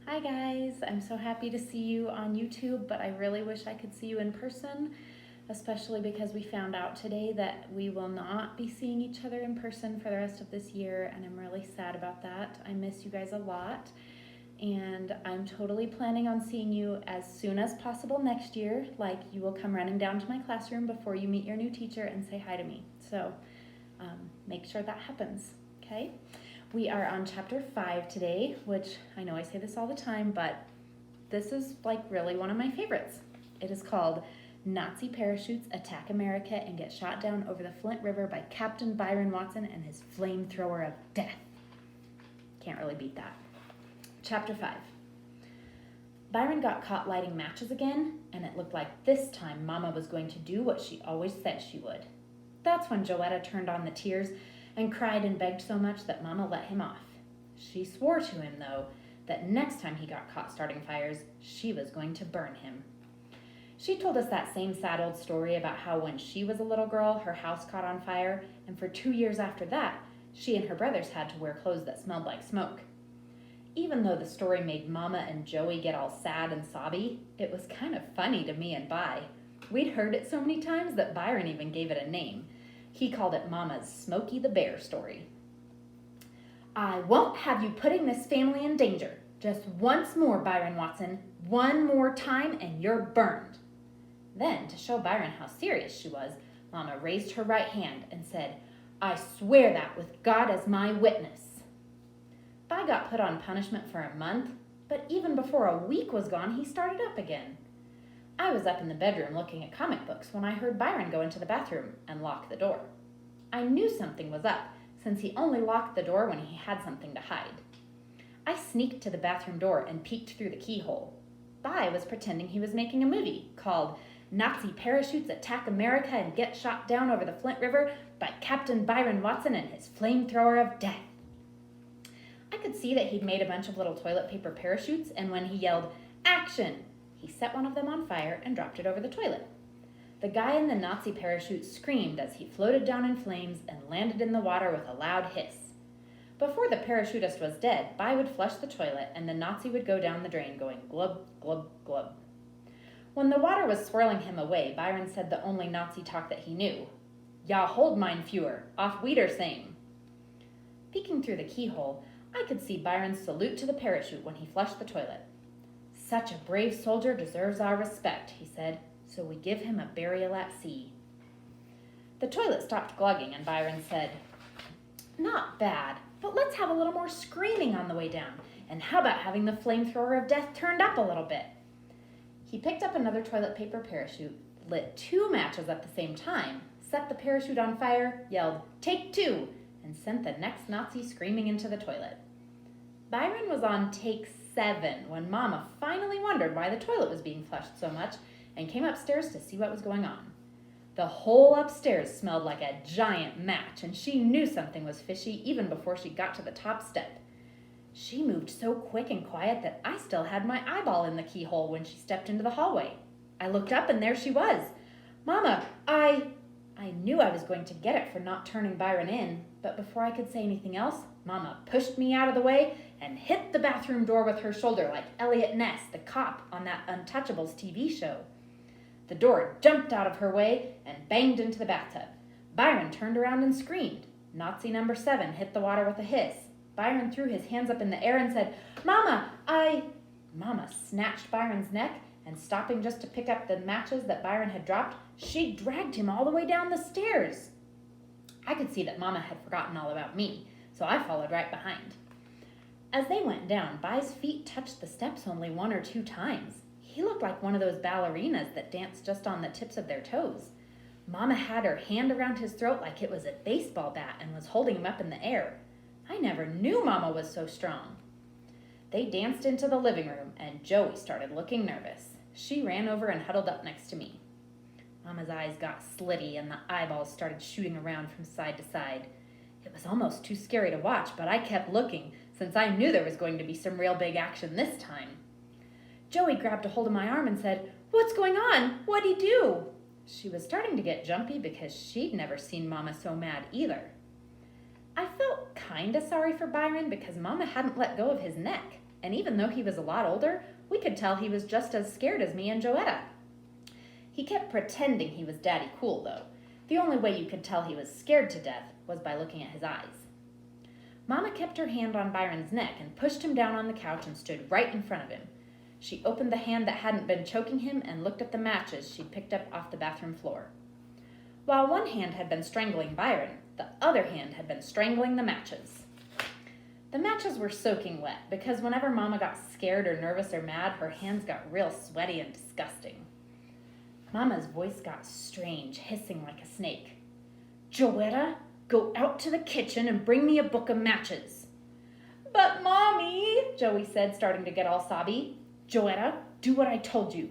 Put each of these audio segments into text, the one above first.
Hi guys, I'm so happy to see you on YouTube, but I really wish I could see you in person, especially because we found out today that we will not be seeing each other in person for the rest of this year, and I'm really sad about that. I miss you guys a lot, and I'm totally planning on seeing you as soon as possible next year. Like, you will come running down to my classroom before you meet your new teacher and say hi to me. So make sure that happens, okay? We are on chapter 5 today, which I know I say this all the time, but this is like really one of my favorites. It is called Nazi Parachutes Attack America and Get Shot Down Over the Flint River by Captain Byron Watson and His Flamethrower of Death. Can't really beat that. Chapter 5. Byron got caught lighting matches again, and it looked like this time Mama was going to do what she always said she would. That's when Joetta turned on the tears and cried and begged so much that Mama let him off. She swore to him, though, that next time he got caught starting fires, she was going to burn him. She told us that same sad old story about how when she was a little girl, her house caught on fire, and for 2 years after that, she and her brothers had to wear clothes that smelled like smoke. Even though the story made Mama and Joey get all sad and sobby, it was kind of funny to me and Vi. We'd heard it so many times that Byron even gave it a name. He called it Mama's Smokey the Bear story. I won't have you putting this family in danger. Just once more, Byron Watson. One more time and you're burned. Then, to show Byron how serious she was, Mama raised her right hand and said, I swear that with God as my witness. Vi got put on punishment for a month, but even before a week was gone, he started up again. I was up in the bedroom looking at comic books when I heard Byron go into the bathroom and lock the door. I knew something was up, since he only locked the door when he had something to hide. I sneaked to the bathroom door and peeked through the keyhole. Vi was pretending he was making a movie called Nazi Parachutes Attack America and Get Shot Down Over the Flint River by Captain Byron Watson and His Flamethrower of Death. I could see that he'd made a bunch of little toilet paper parachutes, and when he yelled, "Action!" he set one of them on fire and dropped it over the toilet. The guy in the Nazi parachute screamed as he floated down in flames and landed in the water with a loud hiss. Before the parachutist was dead, Vi would flush the toilet and the Nazi would go down the drain going glub, glub, glub. When the water was swirling him away, Byron said the only Nazi talk that he knew. Ja hold mein Führer, auf Wiedersehen. Peeking through the keyhole, I could see Byron's salute to the parachute when he flushed the toilet. Such a brave soldier deserves our respect, he said, so we give him a burial at sea. The toilet stopped glugging and Byron said, Not bad, but let's have a little more screaming on the way down, and how about having the flamethrower of death turned up a little bit? He picked up another toilet paper parachute, lit 2 matches at the same time, set the parachute on fire, yelled, "Take 2," and sent the next Nazi screaming into the toilet. Byron was on take 7 when Mama finally wondered why the toilet was being flushed so much and came upstairs to see what was going on. The whole upstairs smelled like a giant match, and she knew something was fishy even before she got to the top step. She moved so quick and quiet that I still had my eyeball in the keyhole when she stepped into the hallway. I looked up and there she was. Mama, I knew I was going to get it for not turning Byron in, but before I could say anything else, Mama pushed me out of the way and hit the bathroom door with her shoulder like Elliot Ness, the cop on that Untouchables TV show. The door jumped out of her way and banged into the bathtub. Byron turned around and screamed. Nazi number 7 hit the water with a hiss. Byron threw his hands up in the air and said, Mama, Mama snatched Byron's neck, and stopping just to pick up the matches that Byron had dropped, she dragged him all the way down the stairs. I could see that Mama had forgotten all about me, so I followed right behind. As they went down, Vi's feet touched the steps only 1 or 2 times. He looked like one of those ballerinas that dance just on the tips of their toes. Mama had her hand around his throat like it was a baseball bat and was holding him up in the air. I never knew Mama was so strong. They danced into the living room, and Joey started looking nervous. She ran over and huddled up next to me. Mama's eyes got slitty, and the eyeballs started shooting around from side to side. It was almost too scary to watch, but I kept looking, since I knew there was going to be some real big action this time. Joey grabbed a hold of my arm and said, What's going on? What'd he do? She was starting to get jumpy because she'd never seen Mama so mad either. I felt kinda sorry for Byron because Mama hadn't let go of his neck. and even though he was a lot older, we could tell he was just as scared as me and Joetta. He kept pretending he was Daddy Cool, though. The only way you could tell he was scared to death was by looking at his eyes. Mama kept her hand on Byron's neck and pushed him down on the couch and stood right in front of him. She opened the hand that hadn't been choking him and looked at the matches she'd picked up off the bathroom floor. While one hand had been strangling Byron, the other hand had been strangling the matches. The matches were soaking wet because whenever Mama got scared or nervous or mad, her hands got real sweaty and disgusting. Mama's voice got strange, hissing like a snake. "Joetta, go out to the kitchen and bring me a book of matches." "But Mommy," Joey said, starting to get all sobby. "Joetta, do what I told you."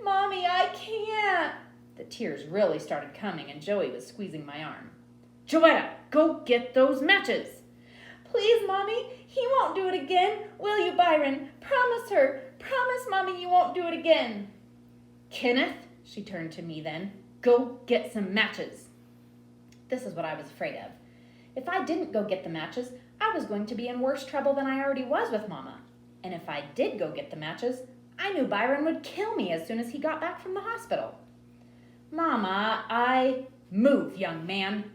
"Mommy, I can't." The tears really started coming and Joey was squeezing my arm. "Joetta, go get those matches." "Please, Mommy, he won't do it again. Will you, Byron? Promise her. Promise, Mommy, you won't do it again." "Kenneth," she turned to me then, "go get some matches." This is what I was afraid of. If I didn't go get the matches, I was going to be in worse trouble than I already was with Mama. And if I did go get the matches, I knew Byron would kill me as soon as he got back from the hospital. "Mama, Move, young man."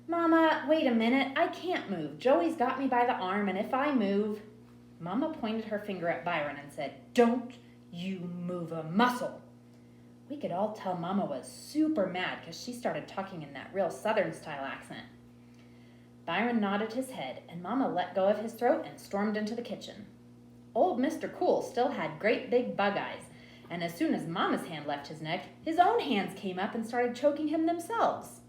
"Mama, wait a minute. I can't move. Joey's got me by the arm, and if I move..." Mama pointed her finger at Byron and said, "Don't you move a muscle." We could all tell Mama was super mad because she started talking in that real Southern-style accent. Byron nodded his head, and Mama let go of his throat and stormed into the kitchen. Old Mr. Cool still had great big bug eyes, and as soon as Mama's hand left his neck, his own hands came up and started choking him themselves.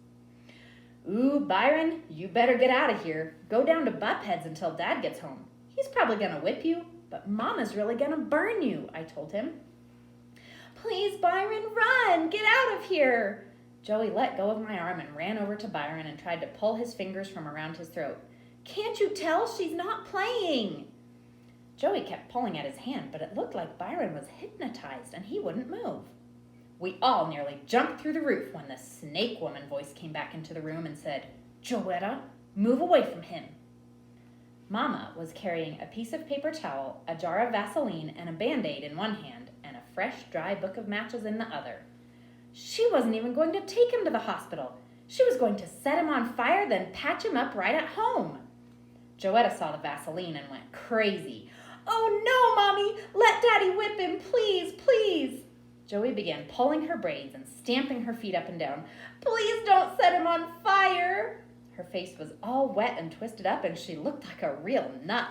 "Ooh, Byron, you better get out of here. Go down to Butthead's until Dad gets home. He's probably going to whip you, but Mama's really going to burn you," I told him. "Please, Byron, run! Get out of here!" Joey let go of my arm and ran over to Byron and tried to pull his fingers from around his throat. "Can't you tell she's not playing?" Joey kept pulling at his hand, but it looked like Byron was hypnotized and he wouldn't move. We all nearly jumped through the roof when the snake woman voice came back into the room and said, "Joetta, move away from him." Mama was carrying a piece of paper towel, a jar of Vaseline, and a Band-Aid in one hand and a fresh, dry book of matches in the other. She wasn't even going to take him to the hospital. She was going to set him on fire, then patch him up right at home. Joetta saw the Vaseline and went crazy. "Oh no, Mommy! Let Daddy whip him, please, please!" Joey began pulling her braids and stamping her feet up and down. "Please don't set him on fire!" Her face was all wet and twisted up, and she looked like a real nut.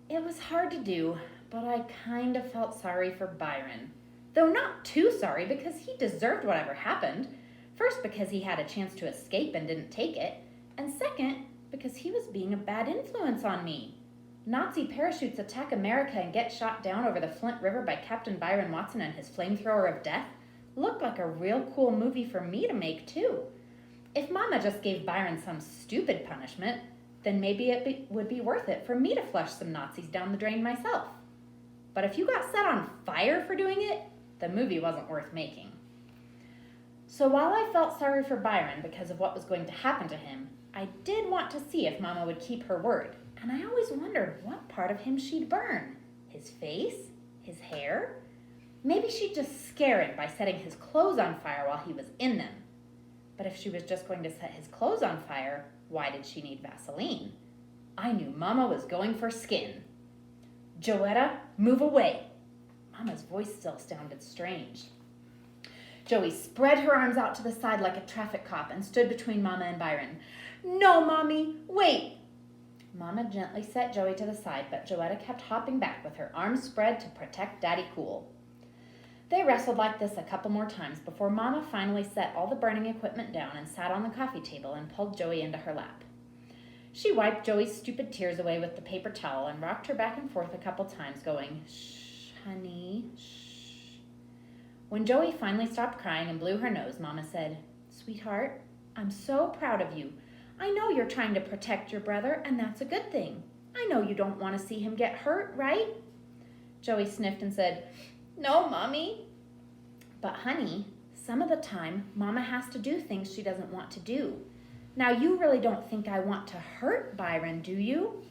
It was hard to do, but I kind of felt sorry for Byron. Though not too sorry, because he deserved whatever happened. First, because he had a chance to escape and didn't take it. And second, because he was being a bad influence on me. Nazi parachutes attack America and get shot down over the Flint River by Captain Byron Watson and his flamethrower of death looked like a real cool movie for me to make, too. If Mama just gave Byron some stupid punishment, then maybe it would be worth it for me to flush some Nazis down the drain myself. But if you got set on fire for doing it, the movie wasn't worth making. So while I felt sorry for Byron because of what was going to happen to him, I did want to see if Mama would keep her word, and I always wondered what part of him she'd burn. His face? His hair? Maybe she'd just scare him by setting his clothes on fire while he was in them. But if she was just going to set his clothes on fire, why did she need Vaseline? I knew Mama was going for skin. "Joetta, move away." Mama's voice still sounded strange. Joey spread her arms out to the side like a traffic cop and stood between Mama and Byron. "No, Mommy, wait." Mama gently set Joey to the side, but Joetta kept hopping back with her arms spread to protect Daddy Cool. They wrestled like this a couple more times before Mama finally set all the burning equipment down and sat on the coffee table and pulled Joey into her lap. She wiped Joey's stupid tears away with the paper towel and rocked her back and forth a couple times, going, "Shh, honey, shh." When Joey finally stopped crying and blew her nose, Mama said, "Sweetheart, I'm so proud of you. I know you're trying to protect your brother, and that's a good thing. I know you don't want to see him get hurt, right?" Joey sniffed and said, "No, Mommy." "But honey, some of the time, Mama has to do things she doesn't want to do. Now, you really don't think I want to hurt Byron, do you?"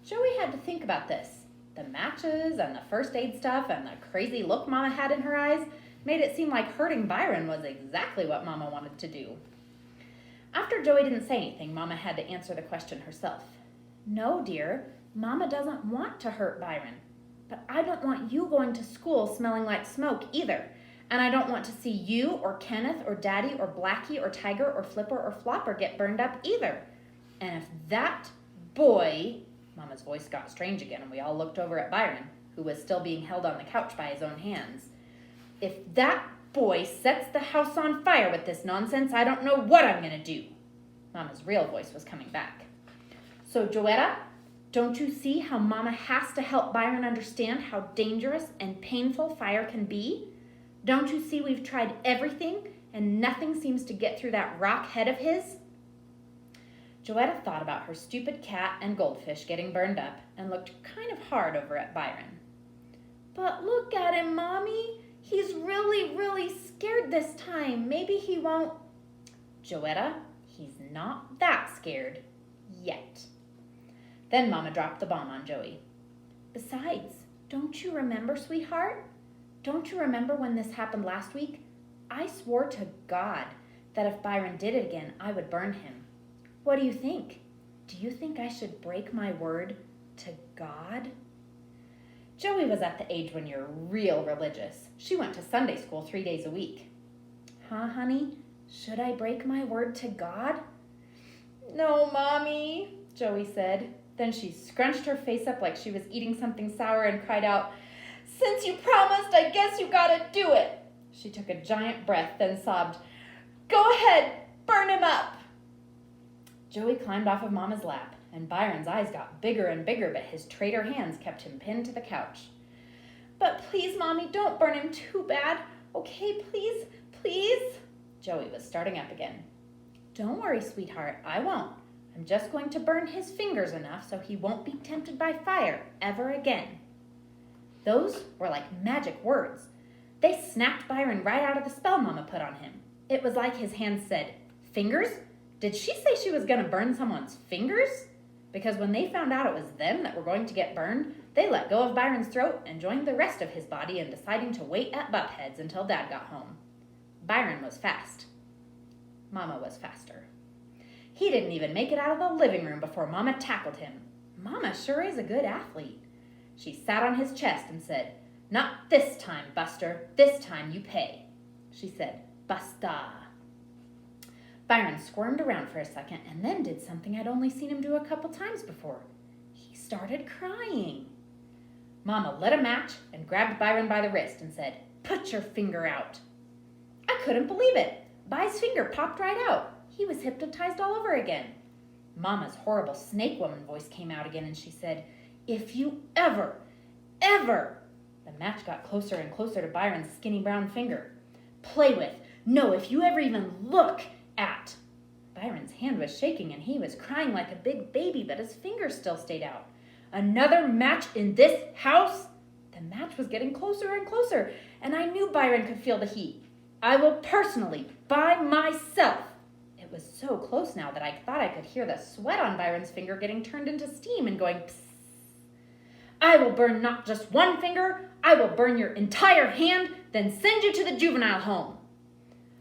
Joey had to think about this. The matches and the first aid stuff and the crazy look Mama had in her eyes made it seem like hurting Byron was exactly what Mama wanted to do. After Joey didn't say anything, Mama had to answer the question herself. No, dear, Mama doesn't want to hurt Byron. But I don't want you going to school smelling like smoke either. And I don't want to see you or Kenneth or Daddy or Blackie or Tiger or Flipper or Flopper get burned up either. And if that boy... Mama's voice got strange again, and we all looked over at Byron, who was still being held on the couch by his own hands. If that boy sets the house on fire with this nonsense, I don't know what I'm going to do. Mama's real voice was coming back. So, Joetta, don't you see how Mama has to help Byron understand how dangerous and painful fire can be? Don't you see we've tried everything, and nothing seems to get through that rock head of his? Joetta thought about her stupid cat and goldfish getting burned up and looked kind of hard over at Byron. But look at him, Mommy. He's really, really scared this time. Maybe he won't... Joetta, he's not that scared yet. Then Mama dropped the bomb on Joey. Besides, don't you remember, sweetheart? Don't you remember when this happened last week? I swore to God that if Byron did it again, I would burn him. What do you think? Do you think I should break my word to God? Joey was at the age when you're real religious. She went to Sunday school 3 days a week. Huh, honey? Should I break my word to God? No, Mommy, Joey said. Then she scrunched her face up like she was eating something sour and cried out, Since you promised, I guess you gotta do it. She took a giant breath, then sobbed, Go ahead, burn him up. Joey climbed off of Mama's lap, and Byron's eyes got bigger and bigger, but his traitor hands kept him pinned to the couch. But please, Mommy, don't burn him too bad. Okay, please, please? Joey was starting up again. Don't worry, sweetheart, I won't. I'm just going to burn his fingers enough so he won't be tempted by fire ever again. Those were like magic words. They snapped Byron right out of the spell Mama put on him. It was like his hands said, Fingers? Did she say she was going to burn someone's fingers? Because when they found out it was them that were going to get burned, they let go of Byron's throat and joined the rest of his body in deciding to wait at Buttheads until Dad got home. Byron was fast. Mama was faster. He didn't even make it out of the living room before Mama tackled him. Mama sure is a good athlete. She sat on his chest and said, Not this time, Buster. This time you pay. She said, Basta. Byron squirmed around for a second and then did something I'd only seen him do a couple times before. He started crying. Mama lit a match and grabbed Byron by the wrist and said, Put your finger out. I couldn't believe it. By's finger popped right out. He was hypnotized all over again. Mama's horrible snake woman voice came out again and she said, If you ever... The match got closer and closer to Byron's skinny brown finger. Play with. No, if you ever even look at. Byron's hand was shaking and he was crying like a big baby, but his fingers still stayed out. Another match in this house? The match was getting closer and closer, and I knew Byron could feel the heat. I will personally, by myself. It was so close now that I thought I could hear the sweat on Byron's finger getting turned into steam and going psst. I will burn not just one finger, I will burn your entire hand, then send you to the juvenile home.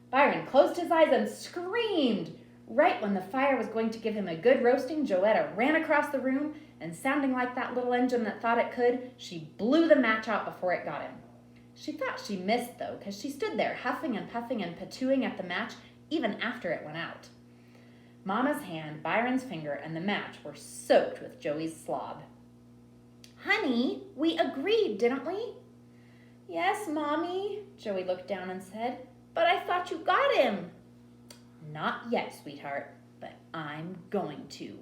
Byron closed his eyes and screamed. Right when the fire was going to give him a good roasting, Joetta ran across the room, and sounding like that little engine that thought it could, she blew the match out before it got him. She thought she missed, though, because she stood there huffing and puffing and patooing at the match even after it went out. Mama's hand, Byron's finger, and the match were soaked with Joey's slob. Honey, we agreed, didn't we? Yes, Mommy, Joey looked down and said, but I thought you got him. Not yet, sweetheart, but I'm going to.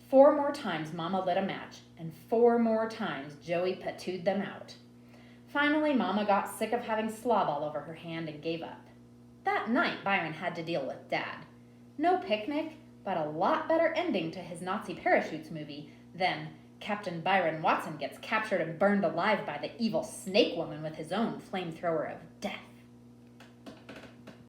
4 more times Mama lit a match, and 4 more times Joey patooed them out. Finally, Mama got sick of having slob all over her hand and gave up. That night, Byron had to deal with Dad. No picnic, but a lot better ending to his Nazi parachutes movie than Captain Byron Watson gets captured and burned alive by the evil snake woman with his own flamethrower of death.